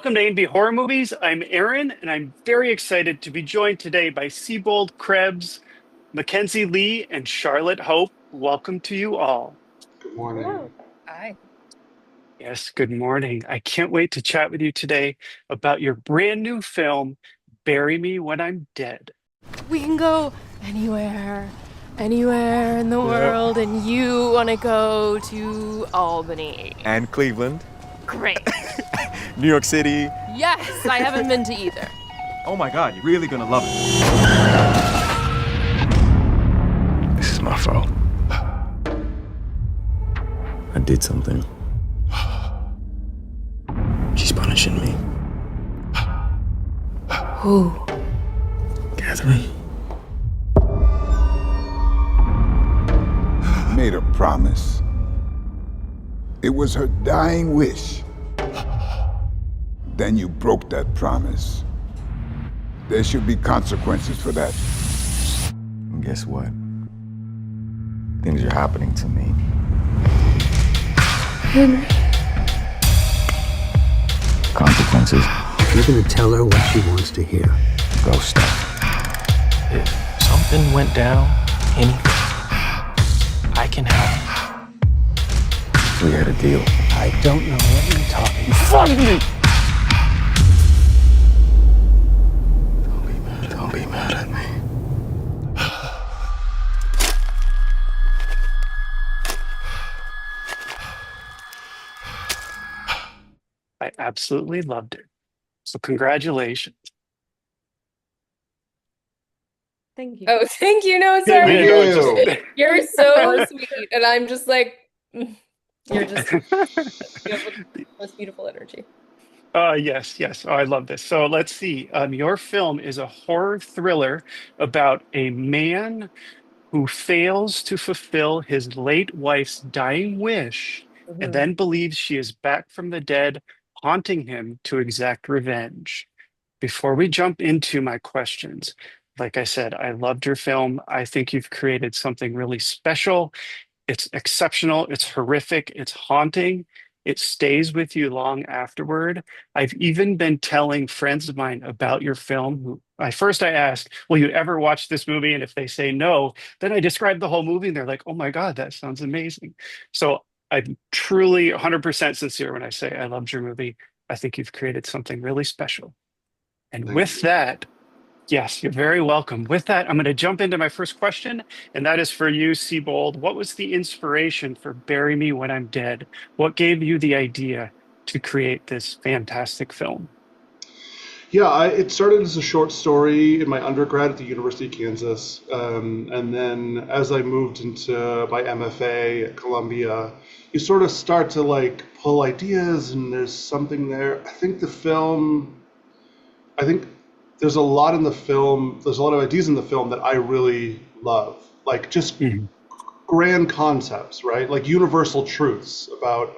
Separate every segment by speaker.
Speaker 1: Welcome to A&B Horror Movies. I'm Aaron, and I'm very excited to be joined today by Seabold, Krebs, Makenzie, Leigh, and Charlotte Hope. Welcome to you all.
Speaker 2: Good morning.
Speaker 3: Hello. Hi.
Speaker 1: Yes, good morning. I can't wait to chat with you today about your brand new film, Bury Me When I'm Dead.
Speaker 3: We can go anywhere in the world, and you want to go to Albany.
Speaker 4: And Cleveland.
Speaker 3: Great.
Speaker 4: New York City.
Speaker 3: Yes, I haven't been to either.
Speaker 4: Oh my God, you're really gonna love it. This is my fault. I did something. She's punishing me.
Speaker 3: Who?
Speaker 4: Catherine.
Speaker 5: Made a promise. It was her dying wish. Then you broke that promise. There should be consequences for that.
Speaker 4: And guess what? Things are happening to me.
Speaker 3: Henry.
Speaker 4: Consequences.
Speaker 6: You're gonna tell her what she wants to hear.
Speaker 4: Ghost stuff.
Speaker 7: If something went down, anything, I can help.
Speaker 4: We had a deal.
Speaker 6: I don't know what you're talking about.
Speaker 4: Fuck me! Don't be mad at me.
Speaker 1: I absolutely loved it. So congratulations.
Speaker 8: Thank you.
Speaker 3: Oh, thank you. No,
Speaker 1: Yeah,
Speaker 3: sorry.
Speaker 1: no, it's just-
Speaker 3: You're so sweet, and I'm just like, you're just you have the most beautiful energy.
Speaker 1: Yes. Oh, I love this. So let's see. Your film is a horror thriller about a man who fails to fulfill his late wife's dying wish and then believes she is back from the dead, haunting him to exact revenge. Before we jump into my questions, like I said, I loved your film. I think you've created something really special. It's exceptional. It's horrific. It's haunting. It stays with you long afterward. I've even been telling friends of mine about your film. I asked, will you ever watch this movie? And if they say no, then I describe the whole movie and they're like, oh my God, that sounds amazing. So I'm truly 100% sincere when I say I loved your movie. I think you've created something really special. And
Speaker 2: Thank
Speaker 1: with
Speaker 2: you.
Speaker 1: that, yes, you're very welcome. With that, I'm going to jump into my first question, and that is for you, Seabold. What was the inspiration for Bury Me When I'm Dead? What gave you the idea to create this fantastic film?
Speaker 2: Yeah, it started as a short story in my undergrad at the University of Kansas. And then as I moved into my MFA at Columbia, you sort of start to like pull ideas and there's something there. I think there's a lot in the film, there's a lot of ideas in the film that I really love. Like just
Speaker 1: Mhm.
Speaker 2: grand concepts, right? Like universal truths about,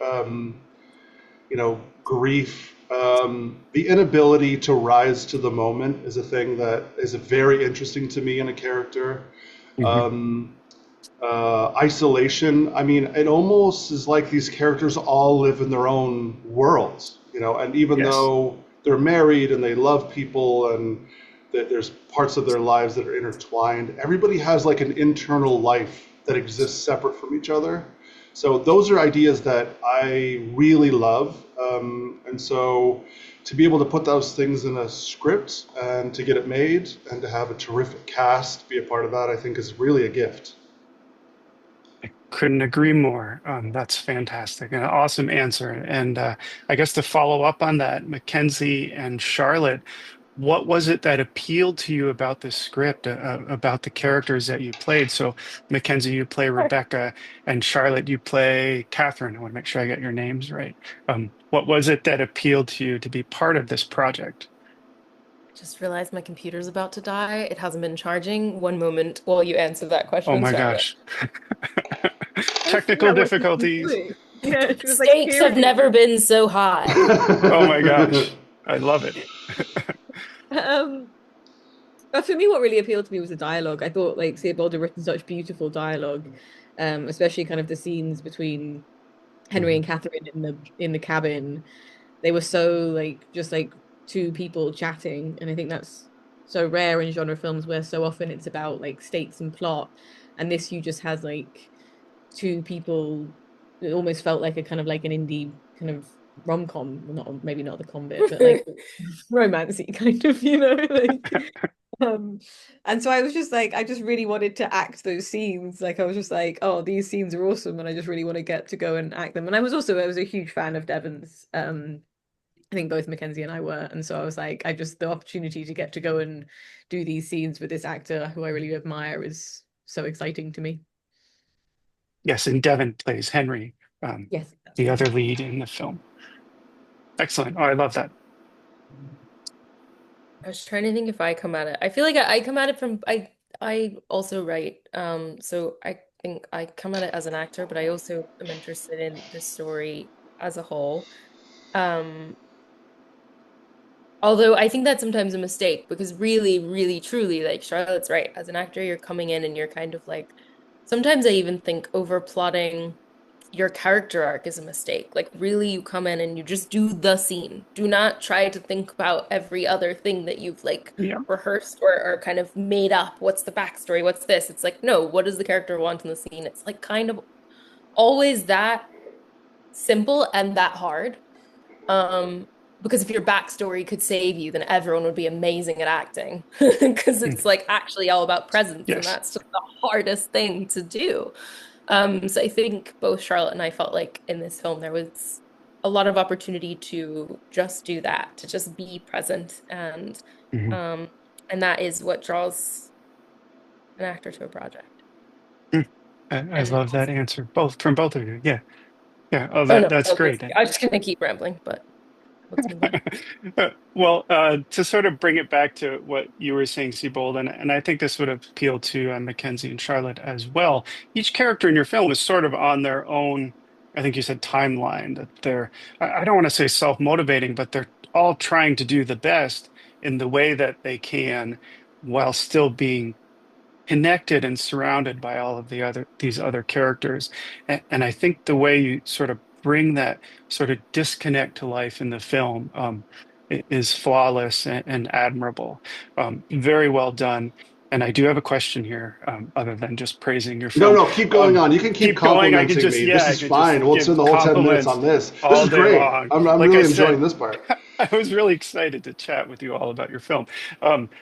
Speaker 2: grief. The inability to rise to the moment is a thing that is very interesting to me in a character.
Speaker 1: Mhm.
Speaker 2: Isolation. I mean, it almost is like these characters all live in their own worlds, and even
Speaker 1: Yes.
Speaker 2: though they're married and they love people and that there's parts of their lives that are intertwined, everybody has like an internal life that exists separate from each other. So those are ideas that I really love. And so to be able to put those things in a script and to get it made and to have a terrific cast be a part of that, I think is really a gift.
Speaker 1: Couldn't agree more. That's fantastic. An awesome answer. And I guess to follow up on that, Makenzie and Charlotte, what was it that appealed to you about this script, about the characters that you played? So, Makenzie, you play Rebecca, and Charlotte, you play Catherine. I want to make sure I get your names right. What was it that appealed to you to be part of this project?
Speaker 3: Just realized my computer's about to die. It hasn't been charging. One moment while you answer that
Speaker 1: Oh
Speaker 3: question,
Speaker 1: my
Speaker 3: Charlotte.
Speaker 1: gosh. Technical difficulties.
Speaker 8: Yeah, she was like,
Speaker 3: Stakes have never been so high.
Speaker 1: Oh my gosh. I love it.
Speaker 8: But for me, what really appealed to me was the dialogue. I thought like Seabold had written such beautiful dialogue, especially kind of the scenes between Henry and Catherine in the cabin. they were so like just like two people chatting, and I think that's so rare in genre films where so often it's about like stakes and plot, and this you just has like two people. It almost felt like a kind of like an indie kind of rom-com, well, not maybe not the com bit, but like romancy kind of, like um and so I was just like I just really wanted to act those scenes. Like I was just like, oh, these scenes are awesome and I just really want to get to go and act them. And I was a huge fan of Devon's. I think both Makenzie and I were, and so I was like, I just the opportunity to get to go and do these scenes with this actor who I really admire is so exciting to me.
Speaker 1: Yes, and Devon plays Henry,
Speaker 8: Yes, that's
Speaker 1: the
Speaker 8: right.
Speaker 1: other lead in the film. Excellent. Oh, I love that.
Speaker 3: I was trying to think if I come at it. I feel like I come at it from I also write. So I think I come at it as an actor, but I also am interested in the story as a whole. Um, Although I think that's sometimes a mistake because really, really, truly, like Charlotte's right. As an actor, you're coming in and you're kind of like, sometimes I even think over plotting your character arc is a mistake. Like really you come in and you just do the scene. Do not try to think about every other thing that you've like
Speaker 1: Yeah.
Speaker 3: rehearsed or kind of made up. What's the backstory? What's this? It's like, no, what does the character want in the scene? It's like kind of always that simple and that hard. Because if your backstory could save you, then everyone would be amazing at acting. Because it's like actually all about presence, and
Speaker 1: Yes.
Speaker 3: that's just the hardest thing to do. So I think both Charlotte and I felt like in this film there was a lot of opportunity to just do that, to just be present,
Speaker 1: Mhm.
Speaker 3: and that is what draws an actor to a project.
Speaker 1: I
Speaker 3: And
Speaker 1: love that answer, from both of you. Yeah, yeah. Oh,
Speaker 3: oh no,
Speaker 1: that's great.
Speaker 3: I'm just gonna keep rambling, but let's move on.
Speaker 1: Well, to sort of bring it back to what you were saying, Seabold, and I think this would appeal to Makenzie and Charlotte as well. Each character in your film is sort of on their own, I think you said timeline, that they're, I don't want to say self-motivating, but they're all trying to do the best in the way that they can while still being connected and surrounded by all of these other characters. And I think the way you sort of bring that sort of disconnect to life in the film is flawless and admirable. Very well done. And I do have a question here, other than just praising your film.
Speaker 2: No, keep going on. You can keep
Speaker 1: going. I can
Speaker 2: complimenting
Speaker 1: just,
Speaker 2: me.
Speaker 1: yeah,
Speaker 2: This
Speaker 1: I
Speaker 2: is
Speaker 1: can
Speaker 2: fine.
Speaker 1: just
Speaker 2: We'll
Speaker 1: give
Speaker 2: spend the whole 10 minutes
Speaker 1: compliments
Speaker 2: on this. This
Speaker 1: all
Speaker 2: is
Speaker 1: day
Speaker 2: great.
Speaker 1: long.
Speaker 2: I'm
Speaker 1: Like
Speaker 2: really
Speaker 1: I said,
Speaker 2: enjoying this part.
Speaker 1: I was really excited to chat with you all about your film.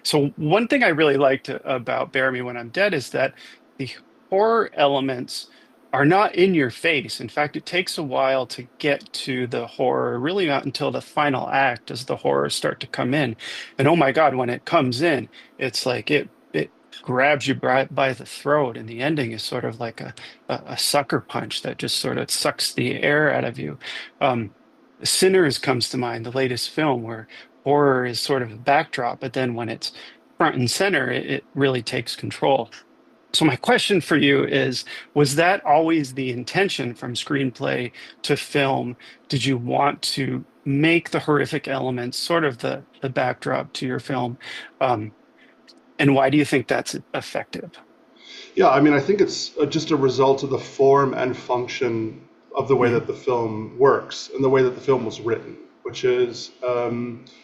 Speaker 1: So one thing I really liked about Bear Me When I'm Dead is that the horror elements are not in your face. In fact, it takes a while to get to the horror, really not until the final act does the horror start to come in. And oh my God, when it comes in, it's like it grabs you by the throat, and the ending is sort of like a sucker punch that just sort of sucks the air out of you. Um, Sinners comes to mind, the latest film where horror is sort of a backdrop, but then when it's front and center, it really takes control. So my question for you is, was that always the intention from screenplay to film? Did you want to make the horrific elements sort of the backdrop to your film? And why do you think that's effective?
Speaker 2: Yeah, I mean, I think it's just a result of the form and function of the way
Speaker 1: Mhm.
Speaker 2: that the film works and the way that the film was written, which is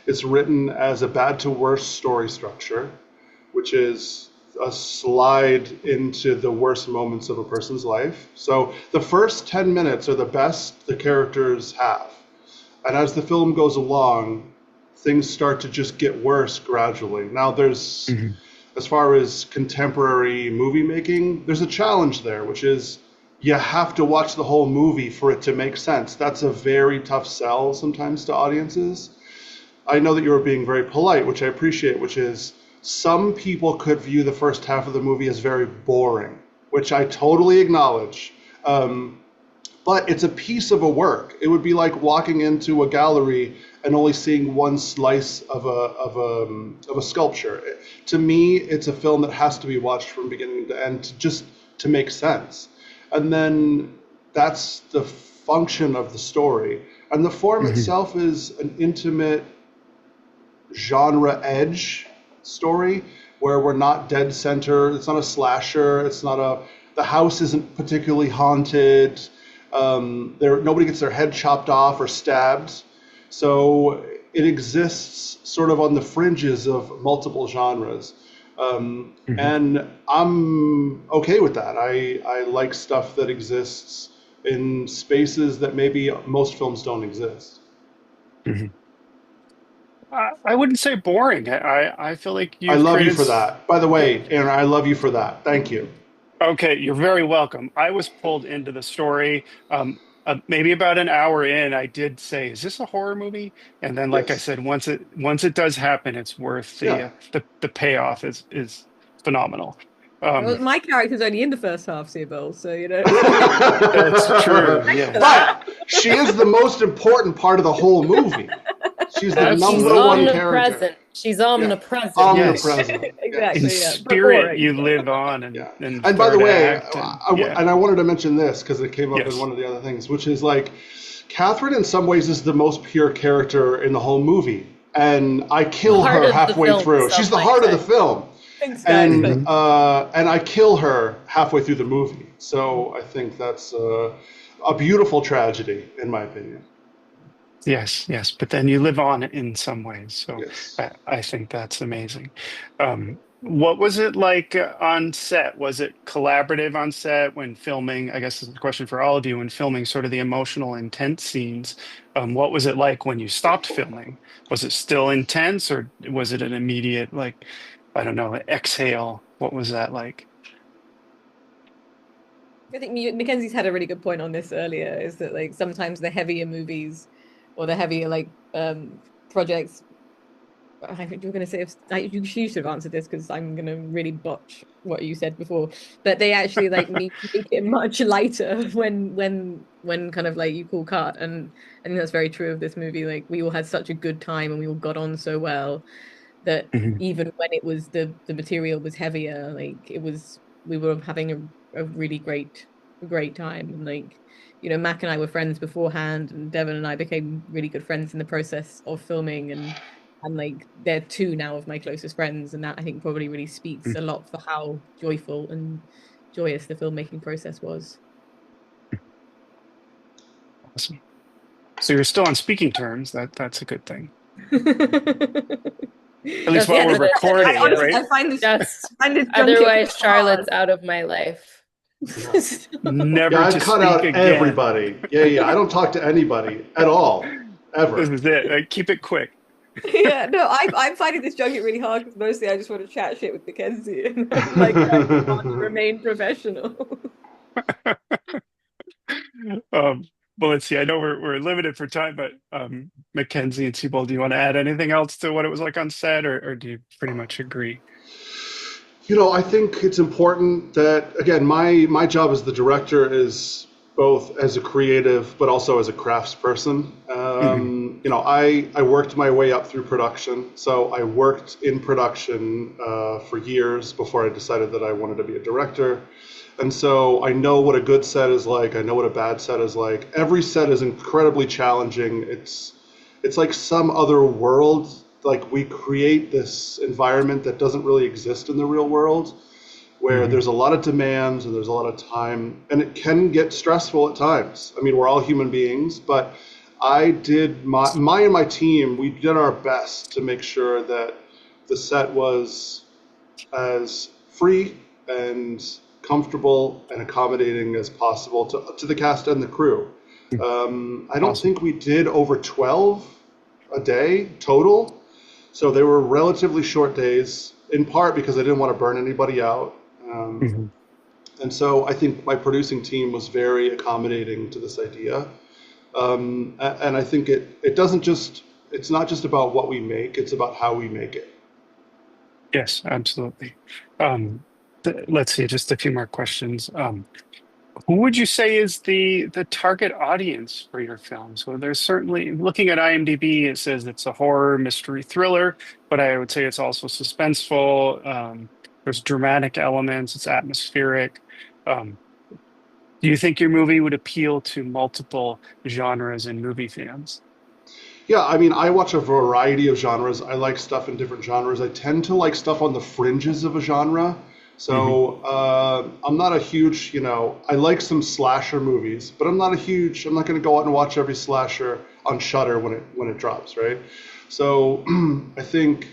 Speaker 2: it's written as a bad to worse story structure, which is a slide into the worst moments of a person's life. So the first 10 minutes are the best the characters have. And as the film goes along, things start to just get worse gradually. Now,
Speaker 1: Mhm.
Speaker 2: as far as contemporary movie making, there's a challenge there, which is you have to watch the whole movie for it to make sense. That's a very tough sell sometimes to audiences. I know that you were being very polite, which I appreciate, which is some people could view the first half of the movie as very boring, which I totally acknowledge. But it's a piece of a work. It would be like walking into a gallery and only seeing one slice of a sculpture. To me, it's a film that has to be watched from beginning to end just to make sense. And then that's the function of the story. And the form
Speaker 1: Mhm.
Speaker 2: itself is an intimate genre edge story where we're not dead center. It's not a slasher. The house isn't particularly haunted. Nobody gets their head chopped off or stabbed. So it exists sort of on the fringes of multiple genres. And I'm okay with that. I like stuff that exists in spaces that maybe most films don't exist.
Speaker 1: Mhm. I wouldn't say boring. I feel like
Speaker 2: I
Speaker 1: you've
Speaker 2: love you
Speaker 1: created.
Speaker 2: for that. By the way, Aaron, I love you for that. Thank you.
Speaker 1: Okay, you're very welcome. I was pulled into the story. Maybe about an hour in, I did say, "Is this a horror movie?" And then, like I
Speaker 2: Yes.
Speaker 1: said, once it does happen, it's worth
Speaker 2: Yeah.
Speaker 1: the payoff is phenomenal.
Speaker 8: Well, my character's only in the first half, Seabold, so
Speaker 1: That's true. Yes,
Speaker 2: But she is the most important part of the whole movie. She's the
Speaker 1: that's
Speaker 3: She's
Speaker 2: number one character.
Speaker 3: omnipresent. She's omnipresent.
Speaker 2: Yeah.
Speaker 1: yes.
Speaker 2: Omnipresent.
Speaker 8: exactly,
Speaker 1: In
Speaker 2: Yes.
Speaker 8: yeah. But
Speaker 1: spirit,
Speaker 8: boring.
Speaker 1: you live on, and
Speaker 2: Yeah.
Speaker 1: and
Speaker 2: And by the
Speaker 1: third
Speaker 2: way,
Speaker 1: act, and
Speaker 2: and I wanted to mention this because it came up in
Speaker 1: Yes.
Speaker 2: one of the other things, which is like Catherine in some ways is the most pure character in the whole movie. And I kill
Speaker 3: Heart
Speaker 2: her
Speaker 3: of the
Speaker 2: halfway
Speaker 3: film,
Speaker 2: through.
Speaker 3: some
Speaker 2: She's the
Speaker 3: might
Speaker 2: heart of the
Speaker 3: say.
Speaker 2: film.
Speaker 8: Thanks, guys.
Speaker 2: And I kill her halfway through the movie. So I think that's a beautiful tragedy, in my opinion.
Speaker 1: yes. But then you live on in some ways, so
Speaker 2: Yes.
Speaker 1: I think that's amazing. What was it like on set? Was it collaborative on set when filming? I guess this is a question for all of you. When filming sort of the emotional, intense scenes, what was it like when you stopped filming? Was it still intense, or was it an immediate, like, I don't know, exhale? What was that like?
Speaker 8: I think Mackenzie's had a really good point on this earlier, is that like sometimes the heavier movies or the heavier projects. You're going to say you should have answered this because I'm going to really botch what you said before. But they actually like make it much lighter when kind of like you call cut, and I think that's very true of this movie. Like we all had such a good time and we all got on so well that even when it was the material was heavier, like we were having a really great time. And like, you know, Mac and I were friends beforehand, and Devon and I became really good friends in the process of filming, and like they're two now of my closest friends, and that I think probably really speaks a lot for how joyful and joyous the filmmaking process was.
Speaker 1: Awesome. So you're still on speaking terms. That's a good thing. At least while we're recording, right?
Speaker 8: I find this
Speaker 3: Otherwise, Charlotte's out of my life.
Speaker 1: Never
Speaker 2: Yeah,
Speaker 1: to
Speaker 2: I'd cut
Speaker 1: speak
Speaker 2: out
Speaker 1: again.
Speaker 2: everybody. Yeah. I don't talk to anybody at all, ever.
Speaker 1: This is it. Keep it quick.
Speaker 8: Yeah, no, I'm finding this junket really hard because mostly I just want to chat shit with Makenzie and like I want to remain professional.
Speaker 1: Well, let's see. I know we're limited for time, but Makenzie and Seabold, do you want to add anything else to what it was like on set, or do you pretty much agree?
Speaker 2: You know, I think it's important that, again, my job as the director is both as a creative but also as a craftsperson. You know, I worked my way up through production. So I worked in production for years before I decided that I wanted to be a director. And so I know what a good set is like. I know what a bad set is like. Every set is incredibly challenging. It's like some other world. Like we create this environment that doesn't really exist in the real world, where there's a lot of demands and there's a lot of time, and it can get stressful at times. I mean, we're all human beings, but I did my and my team, we did our best to make sure that the set was as free and comfortable and accommodating as possible to the cast and the crew. I don't think we did over 12 a day total. So they were relatively short days, in part because I didn't want to burn anybody out. And so I think my producing team was very accommodating to this idea. And I think it's not just about what we make, it's about how we make it.
Speaker 1: Yes, absolutely. Let's see, just a few more questions. Who would you say is the target audience for your films? Well, there's certainly, looking at IMDb, it says it's a horror mystery thriller, but I would say it's also suspenseful. There's dramatic elements, it's atmospheric. Do you think your movie would appeal to multiple genres and movie fans?
Speaker 2: Yeah, I mean, I watch a variety of genres. I like stuff in different genres. I tend to like stuff on the fringes of a genre. So I'm not a huge, I like some slasher movies, but I'm not going to go out and watch every slasher. on Shudder when it drops, right? So I think,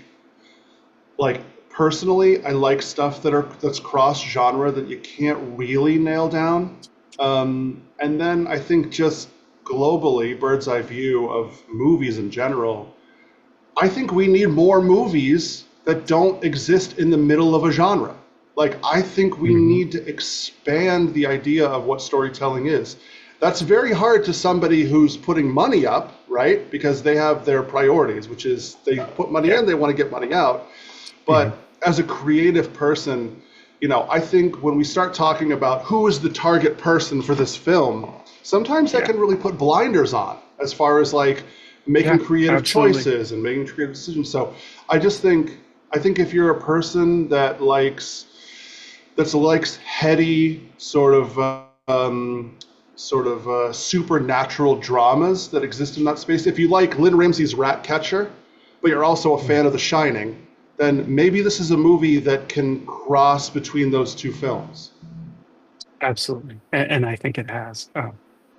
Speaker 2: like, personally, I like stuff that's cross genre that you can't really nail down. And then I think just globally, bird's eye view of movies in general, I think we need more movies that don't exist in the middle of a genre. Like, I think we
Speaker 1: Hmm.
Speaker 2: need to expand the idea of what storytelling is. That's very hard to somebody who's putting money up, right? Because they have their priorities, which is they put money
Speaker 1: Yeah.
Speaker 2: in, they want to get money out.
Speaker 1: Hmm.
Speaker 2: But as a creative person, I think when we start talking about who is the target person for this film, sometimes that
Speaker 1: Yeah.
Speaker 2: can really put blinders on as far as like making
Speaker 1: Yeah.
Speaker 2: creative
Speaker 1: Absolutely.
Speaker 2: choices and making creative decisions. So I just think I think if you're a person that likes heady supernatural dramas that exist in that space. If you like Lynn Ramsey's Ratcatcher, but you're also a fan of The Shining, then maybe this is a movie that can cross between those two films.
Speaker 1: Absolutely. And I think it has.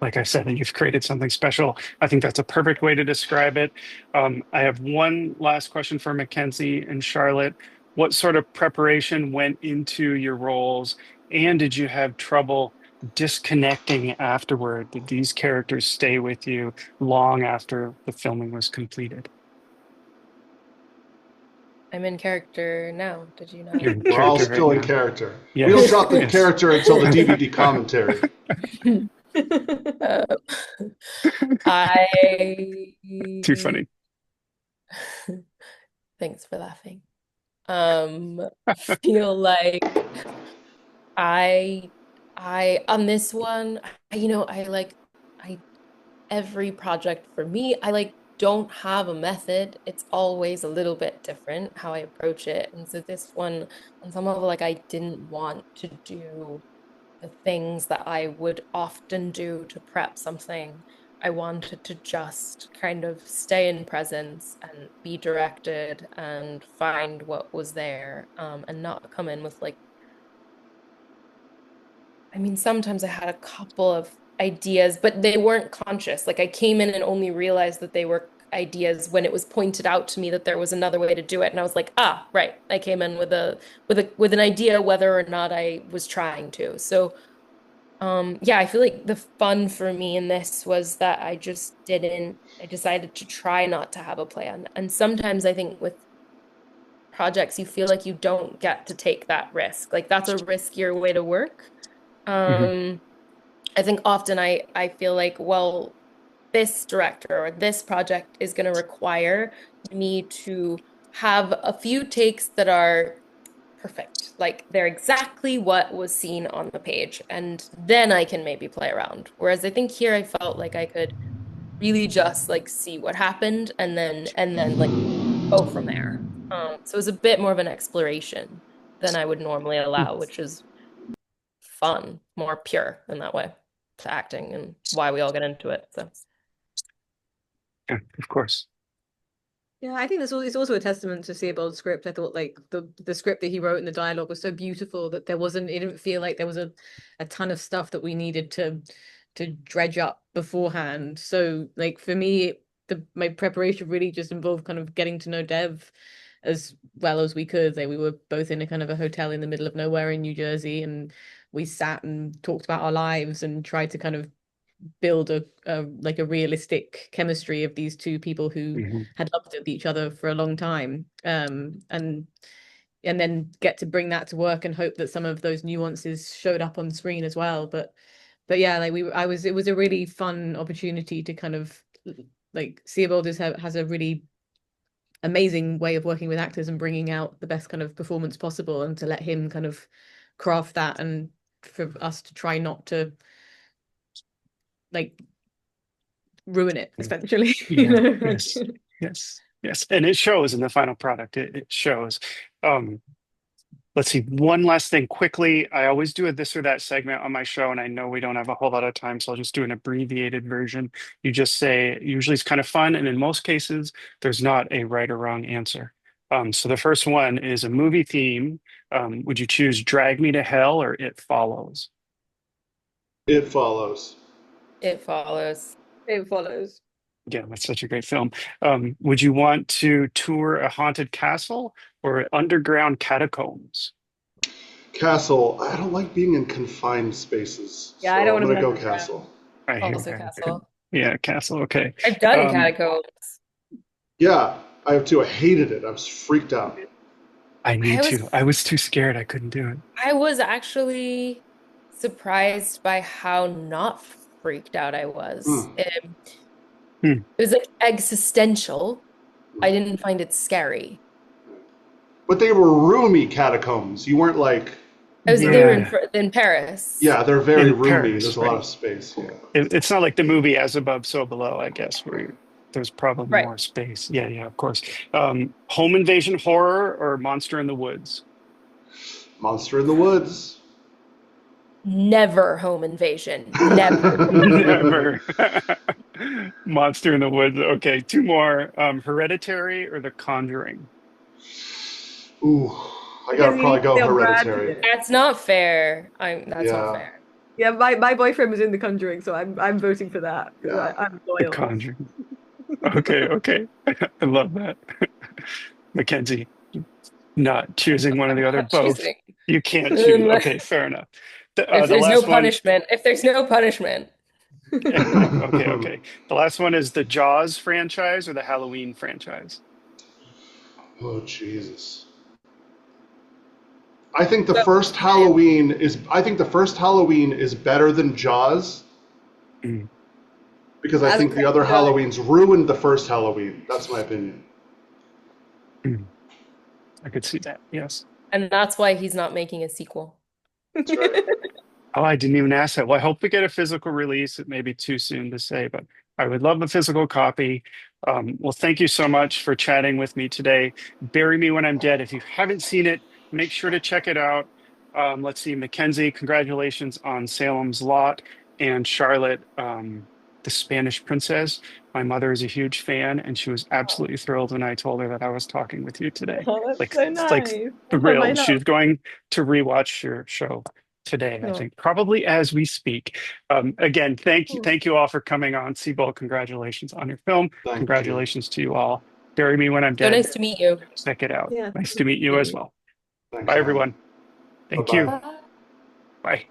Speaker 1: Like I said, you've created something special. I think that's a perfect way to describe it. I have one last question for Makenzie and Charlotte. What sort of preparation went into your roles, and did you have trouble disconnecting afterward? Did these characters stay with you long after the filming was completed?
Speaker 3: I'm in character now. Did you not?
Speaker 1: You're in
Speaker 2: We're all
Speaker 1: character right
Speaker 2: still in
Speaker 1: now.
Speaker 2: character. We don't
Speaker 1: Yes,
Speaker 2: drop the
Speaker 1: yes.
Speaker 2: character until the DVD commentary.
Speaker 3: Uh, I
Speaker 1: Too funny.
Speaker 3: thanks for laughing. Feel like I on this one, I like I every project for me, I like don't have a method. It's always a little bit different how I approach it. And so this one, on some level, like I didn't want to do the things that I would often do to prep something. I wanted to just kind of stay in presence and be directed and find what was there, and not come in with like, I mean, sometimes I had a couple of ideas, but they weren't conscious. Like I came in and only realized that they were ideas when it was pointed out to me that there was another way to do it. And I was like, ah, right. I came in with an idea whether or not I was trying to. So yeah, I feel like the fun for me in this was that I decided to try not to have a plan. And sometimes I think with projects, you feel like you don't get to take that risk. Like that's a riskier way to work.
Speaker 1: Mhm.
Speaker 3: Um, I think often I feel like, well, this director or this project is going to require me to have a few takes that are perfect. Like they're exactly what was seen on the page. And then I can maybe play around. Whereas I think here I felt like I could really just like see what happened and then like go from there. So it was a bit more of an exploration than I would normally allow, which is fun, more pure in that way to acting and why we all get into it. So
Speaker 1: Yeah, of course.
Speaker 8: Yeah, I think it's also a testament to Seabold's script. I thought like the script that he wrote and the dialogue was so beautiful that it didn't feel like there was a ton of stuff that we needed to dredge up beforehand. So like for me, my preparation really just involved kind of getting to know Dev as well as we could. Like we were both in a kind of a hotel in the middle of nowhere in New Jersey, and we sat and talked about our lives and tried to kind of build a realistic chemistry of these two people who
Speaker 1: Hmm.
Speaker 8: had loved with each other for a long time, and then get to bring that to work and hope that some of those nuances showed up on screen as well. But yeah, like it was a really fun opportunity to kind of like Seabold has a really amazing way of working with actors and bringing out the best kind of performance possible, and to let him kind of craft that, and for us to try not to like ruin it essentially. You
Speaker 1: Yeah,
Speaker 8: know,
Speaker 1: yes, yes, yes. And it shows in the final product. It shows. Um, let's see, one last thing quickly. I always do a this or that segment on my show, and I know we don't have a whole lot of time, so I'll just do an abbreviated version. You just say, usually it's kind of fun, and in most cases, there's not a right or wrong answer. So the first one is a movie theme. Would you choose Drag Me to Hell or It Follows?
Speaker 2: It follows.
Speaker 3: it follows.
Speaker 8: it follows.
Speaker 1: Yeah, that's such a great film. Would you want to tour a haunted castle or underground catacombs?
Speaker 2: Castle. I don't like being in confined spaces,
Speaker 8: Yeah, I
Speaker 2: so
Speaker 8: don't
Speaker 2: I'm
Speaker 8: want to be
Speaker 2: gonna go
Speaker 8: underground.
Speaker 2: castle.
Speaker 1: I hear
Speaker 3: Also
Speaker 1: that. Okay.
Speaker 3: Castle.
Speaker 1: Yeah, castle. Okay.
Speaker 3: I've done
Speaker 1: Um,
Speaker 3: catacombs.
Speaker 2: Yeah, I have too. I hated it. I was freaked out.
Speaker 1: I
Speaker 3: I
Speaker 1: need
Speaker 3: was
Speaker 1: to. I was too scared. I couldn't do it.
Speaker 3: I was actually surprised by how not freaked out I was.
Speaker 2: Mm.
Speaker 1: Hmm.
Speaker 3: It was like existential. I
Speaker 2: Mm.
Speaker 3: didn't find it scary.
Speaker 2: But they were roomy catacombs. You weren't like,
Speaker 3: They were
Speaker 1: Yeah,
Speaker 3: in Paris.
Speaker 2: yeah, they're very
Speaker 1: in
Speaker 2: roomy. There's
Speaker 1: Paris,
Speaker 2: a lot
Speaker 1: right?
Speaker 2: of space. Yeah.
Speaker 1: It's not like the movie As Above, So Below, I guess, where there's probably
Speaker 3: Right.
Speaker 1: more space. Yeah, yeah, of course. Home invasion horror or Monster in the Woods?
Speaker 2: Monster in the Woods.
Speaker 3: Never home invasion. Never.
Speaker 1: Never. Monster in the Woods. Okay, two more. Hereditary or The Conjuring?
Speaker 2: Ooh, I
Speaker 8: Because
Speaker 2: gotta
Speaker 8: you
Speaker 2: probably
Speaker 8: need to
Speaker 2: go
Speaker 8: feel bad for
Speaker 2: Hereditary.
Speaker 8: it.
Speaker 3: That's not fair. That's not
Speaker 2: Yeah,
Speaker 3: fair.
Speaker 8: Yeah, my boyfriend was in The Conjuring, so I'm voting for that because
Speaker 2: yeah.
Speaker 8: I'm
Speaker 1: The
Speaker 8: loyal.
Speaker 1: Conjuring. Okay, okay. I love that. Mackenzie, not choosing one or the other,
Speaker 3: Not
Speaker 1: both.
Speaker 3: choosing.
Speaker 1: You can't choose. Okay, fair enough.
Speaker 3: If
Speaker 1: The
Speaker 3: there's no
Speaker 1: last one,
Speaker 3: punishment, if there's no punishment,
Speaker 1: okay, okay. The last one is the Jaws franchise or the Halloween franchise?
Speaker 2: Oh Jesus. I think the
Speaker 3: so
Speaker 2: first Halloween is. I think the first Halloween is better than Jaws
Speaker 1: Mm,
Speaker 2: because I
Speaker 3: as a
Speaker 2: think the other
Speaker 3: criteria,
Speaker 2: Halloweens ruined the first Halloween. That's my opinion.
Speaker 1: mm. I could see that. Yes.
Speaker 3: and that's why he's not making a sequel.
Speaker 2: That's right.
Speaker 1: Oh, I didn't even ask that. Well, I hope we get a physical release. It may be too soon to say, but I would love a physical copy. Well, thank you so much for chatting with me today. Bury Me When I'm Dead. If you haven't seen it, make sure to check it out. Let's see, Mackenzie, congratulations on Salem's Lot, and Charlotte, the Spanish Princess. My mother is a huge fan, and she was absolutely thrilled when I told her that I was talking with you today.
Speaker 8: Oh, that's
Speaker 1: Like,
Speaker 8: so
Speaker 1: like
Speaker 8: nice. Oh, my
Speaker 1: thrilled.
Speaker 8: love.
Speaker 1: She's going to rewatch your show today, I
Speaker 8: Oh,
Speaker 1: think, probably as we speak. Again,
Speaker 8: oh.
Speaker 1: thank you all for coming on. Seabold, congratulations on your film.
Speaker 2: Thank you.
Speaker 1: Congratulations to you all. Bury Me When I'm
Speaker 3: So
Speaker 1: Dead.
Speaker 3: nice to meet you.
Speaker 1: Check it out.
Speaker 8: Yeah,
Speaker 1: Nice
Speaker 8: thank
Speaker 1: to meet you as
Speaker 8: you.
Speaker 1: well.
Speaker 2: Thanks,
Speaker 1: Bye,
Speaker 2: Alan.
Speaker 1: everyone.
Speaker 2: Bye
Speaker 1: Thank you.
Speaker 2: bye.
Speaker 3: Bye.
Speaker 1: Bye.